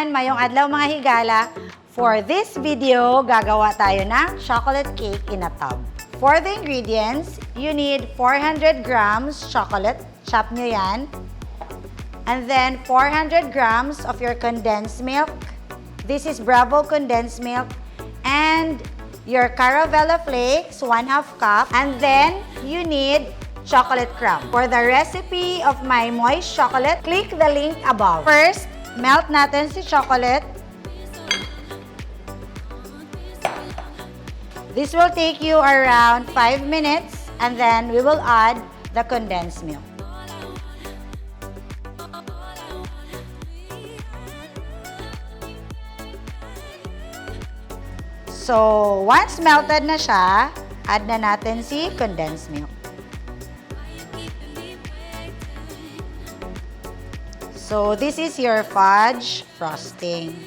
everyone! Mayong adlaw mga higala. For this video, gagawa tayo ng chocolate cake in a tub. For the ingredients, you need 400 grams chocolate. Chop nyo yan. And then 400 grams of your condensed milk. This is Bravo condensed milk. And your Caravella flakes, 1/2 cup. And then you need chocolate crumb. For the recipe of my moist chocolate, click the link above. First, melt natin si chocolate. This will take you around 5 minutes and then we will add the condensed milk. So, once melted na siya, add na natin si condensed milk. So, this is your fudge frosting.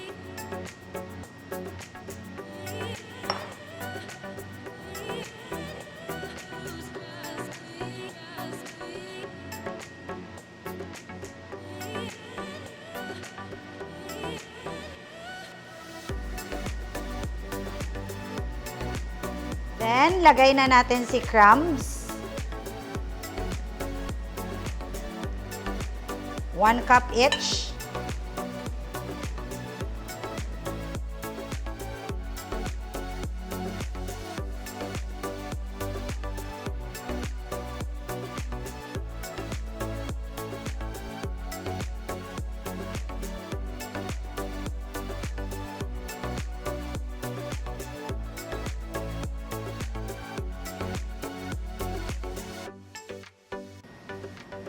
Then, lagay na natin si crumbs. 1 cup each.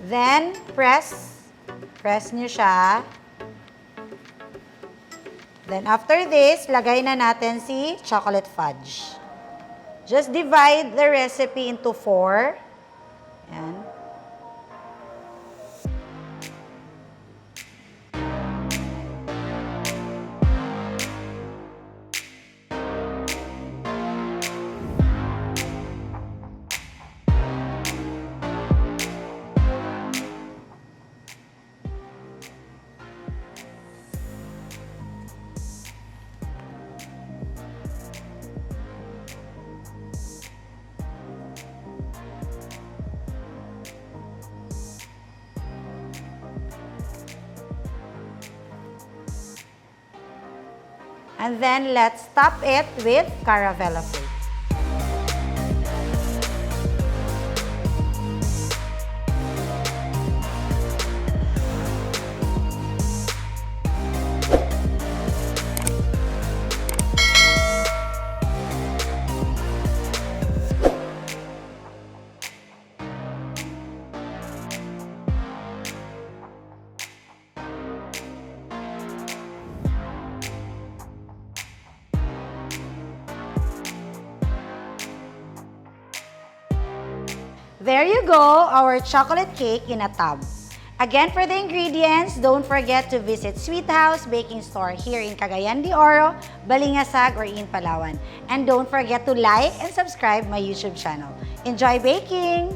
Then, press nyo siya. Then, after this, lagay na natin si chocolate fudge. Just divide the recipe into 4. Yan. And then, let's top it with Caravella flakes. There you go, our chocolate cake in a tub. Again, for the ingredients, don't forget to visit Sweet House Baking Store here in Cagayan de Oro, Balingasag, or in Palawan. And don't forget to like and subscribe my YouTube channel. Enjoy baking!